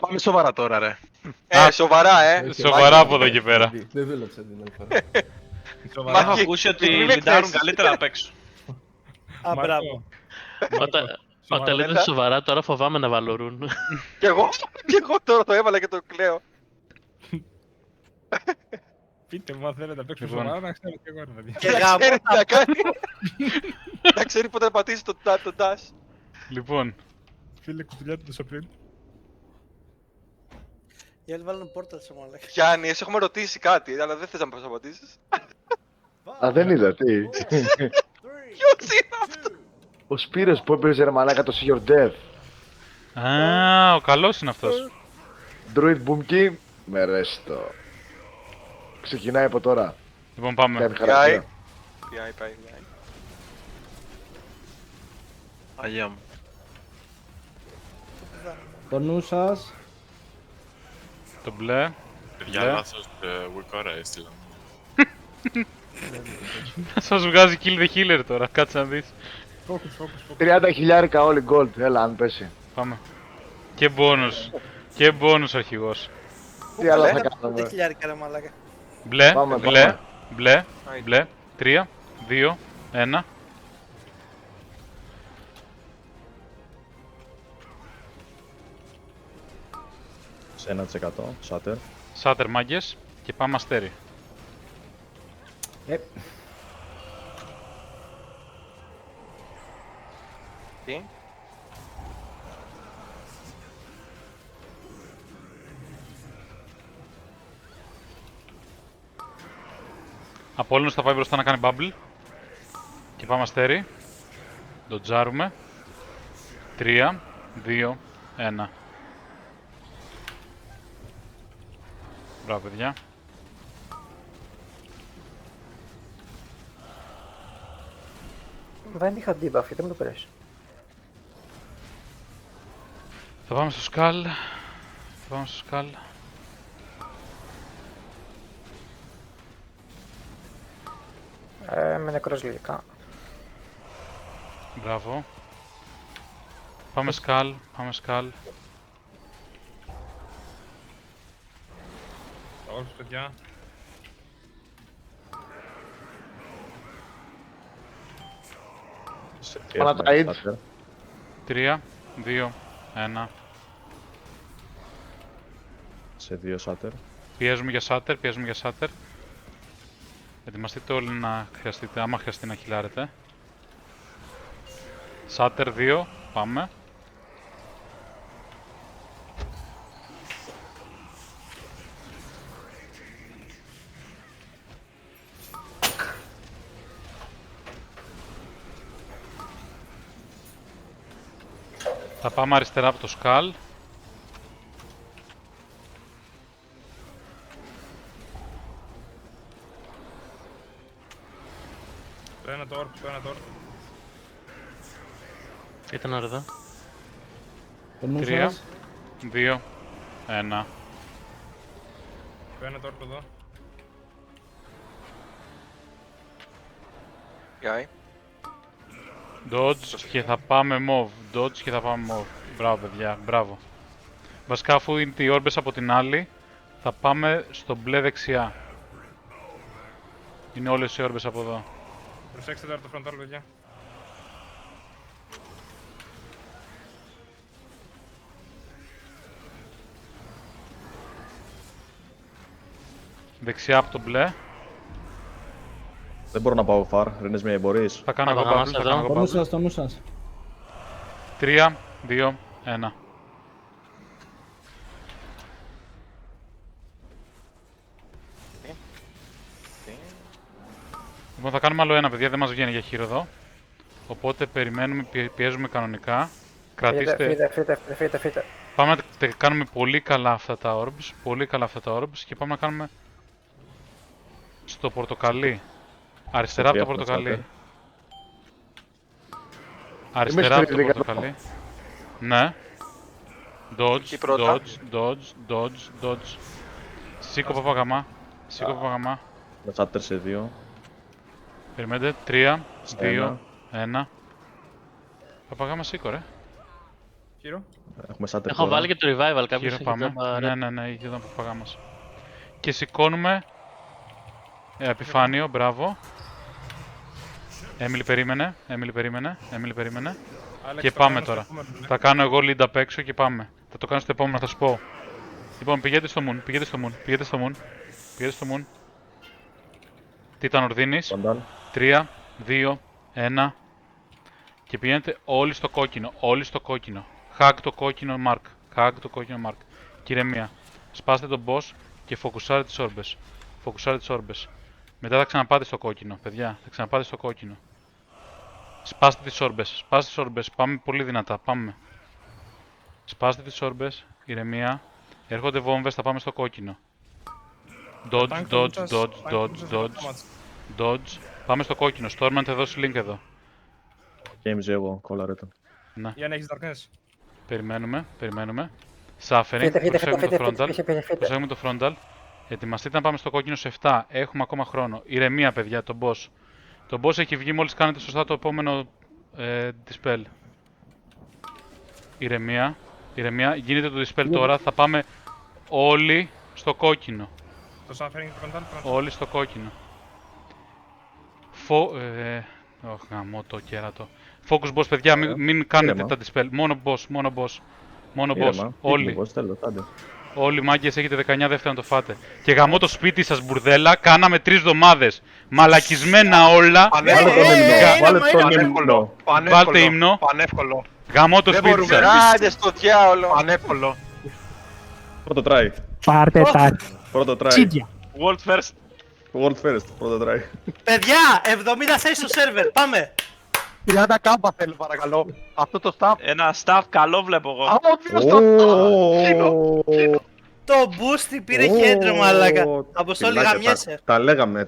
Πάμε σοβαρά τώρα, ρε. Σοβαρά, Σοβαρά από εδώ και πέρα. Δεν δούλεψε την άλλη φορά. Σοβαρά. Έχω ακούσει ότι Μην με βιντεάρουν εκθέσεις. καλύτερα απ' έξω. Α, μπράβο. Όταν λέτε σοβαρά, τώρα φοβάμαι να βαλωρούν. Κι εγώ τώρα το έβαλα και το κλαίω. Πείτε μου αν θέλετε να παίξουμε Λοιπόν. σοβαρά, να ξέρω και εγώ ρε παιδιά. Και γάμο. Ξέρει τι να κάνει. Να ξέρει πότε να πατήσει το dash. Λοιπόν, Φίλε κουτουλιά του Σοπρίν. Οι άλλοι βάλουν πόρταλ σε μάλλον. Γιάννη, εσύ έχουμε ρωτήσει κάτι, αλλά δεν θες να μας απαντήσεις. Α, δεν είδα, τι. Ποιος είναι αυτό? Ο Σπύρος που έπαιζε ρε μαλάκα το See Your Death. α, ο καλός είναι αυτός. Druid Boomkey, με ρέστο. Ξεκινάει από τώρα. Λοιπόν, πάμε. Κάνει χαρακτήρα. Πάει. Αγία μου. Το νου σας. Το μπλε. Παιδιά, Ναι. λάθος Wikora έστειλα. Σας βγάζει kill the healer τώρα, κάτσε να δεις. Focus. 30.000 όλοι gold, έλα αν πέσει. Πάμε. Και bonus. Και bonus αρχηγός. Τι άλλο θα λένε, κάνουμε. 5.000 ρε μαλάκα. Μπλε, Πάμε, μπλε, πάμε. μπλε, μπλε. 3, 2, 1. Σε 1% Shatter. Σάτερ μάγκες και πάμε αστέρι. Τι? Απόλλωνος θα πάει μπροστά να κάνει bubble. Και πάμε αστέρι. Το τζάρουμε. 3, 2, 1. Μπράβο, παιδιά. Δεν είχα debuff, γιατί μου το πέρασε. Θα πάμε στο σκάλ. Θα πάμε στο σκάλ. Με νεκρός λογικά. Μπράβο. Πάμε σκάλ. Πάμε σκάλ. Όλους παιδιά. Σε Πάμε τα hit. Shatter. 3, 2, 1. Σε 2 Shatter. Πιέζουμε για σάτερ, πιέζουμε για σάτερ. Ετοιμαστείτε όλοι να χρειαστείτε, άμα χρειαστεί να χιλάρετε. Σάτερ 2, πάμε. Θα πάμε αριστερά από το σκάλ. Το ένα το orb. Ήταν ώρα εδώ. Το νου 3, σας. 2, 1. Το ένα το orb εδώ. Γιάννη. Dodge και θα πάμε move. Dodge και θα πάμε move. Μπράβο, παιδιά, μπράβο. Βασικά, αφού είναι οι όρμπες από την άλλη, θα πάμε στο μπλε δεξιά. Είναι όλες οι όρμπες από εδώ. Προσέξτε τώρα το frontal παιδιά. Δεξιά από το μπλε. Δεν μπορώ να πάω far. Ρένες με μπορείς. Θα κάνω εγώ Πάμε bubble, μας θα εδώ. κάνω Το εγώ νου bubble. σας, το νου σας. 3, 2, 1. Λοιπόν, θα κάνουμε άλλο ένα, παιδιά, δεν μας βγαίνει για χείρο εδώ. Οπότε περιμένουμε, πιέζουμε κανονικά. Κρατήστε. Φύγετε. Πάμε να κάνουμε πολύ καλά αυτά τα orbs. Πολύ καλά αυτά τα orbs και πάμε να κάνουμε στο πορτοκαλί. Αριστερά από το Έχουμε πορτοκαλί. Shatter. Αριστερά από το Είμαι πορτοκαλί. Ναι. Dodge, Εκεί πρώτα. dodge. Σήκω παπαγαμά. Σήκω παπαγαμά. Με Shatter σε 2. Περιμένετε. 3, 2, Ένα. 1. Παπαγάμα σήκω, ρε. Χείρο. Έχουμε Shatter Έχω βάλει και το revival, κάποιος Χείρο έχει πάμε. τζάμπα. Ναι, είχε τον παπαγά μας. Και σηκώνουμε. Επιφάνειο, μπράβο. Έμιλι περίμενε. Άλεξ, Και το πάμε κάνω στο τώρα. επόμενο, ναι. Θα κάνω εγώ lead απ' έξω και πάμε. Θα το κάνω στο επόμενο, θα σου πω. Λοιπόν, πηγαίνετε στο moon. Τι ήταν ορδίνης. Frontal. 3, 2, 1. Και πηγαίνετε όλοι στο κόκκινο. Hack το κόκκινο mark. Κύριε Μία, σπάστε τον boss και φοκουσάρετε τις όrbes. Μετά θα ξαναπάτε στο κόκκινο, παιδιά. Σπάστε τις όrbes. Πάμε πολύ δυνατά. Πάμε. Σπάστε τις όrbes. Ηρεμία. Έρχονται βόμβες, θα πάμε στο κόκκινο. Dodge. Πάμε στο κόκκινο. Stormant εδώ, link εδώ. Games εγώ, κόλλαρε τον. Να, Γιάννη, έχεις darkness. περιμένουμε. Suffering. Προσέχουμε το frontal. Ετοιμαστείτε να πάμε στο κόκκινο σε 7. Έχουμε ακόμα χρόνο. Ηρεμία, παιδιά, τον boss. Το boss έχει βγει μόλις κάνετε σωστά το επόμενο dispel. Ηρεμία. Γίνεται το dispel τώρα. Θα πάμε όλοι στο κόκκινο. Το suffering frontal. Όλοι στο κόκκινο. Γαμώ το κέρατο. Focus boss, παιδιά, μην κάνετε Ήρεμα. τα dispel. Μόνο boss. Ήρεμα. Όλοι. Boss, τέλος, άντε. Όλοι οι μάγκες έχετε 19 δεύτερα να το φάτε. Και γαμώ το σπίτι σας, μπουρδέλα. Κάναμε 3 εβδομάδες. Μαλακισμένα όλα. Βάλε τον ύμνο, βάλε τον ύμνο. Βάλτε ύμνο. Πανεύκολο. Γαμώ το Δεν σπίτι μπορούμε. σας. Άντε στο διάολο. Πανεύκολο. Πρώτο try. Πάρτε τα Πρώτο try. τσίδια. World first. World first, πρώτο try. Παιδιά, 70 θέσεις στο σερβερ. Πάμε. 30 κάμπα θέλω παρακαλώ. Αυτό το staff. Ένα staff καλό βλέπω εγώ. Α, ο φίλος το... Το boosty πήρε κέντρο, μαλάκα. Αποστόλη, γαμιέσαι. Τα λέγαμε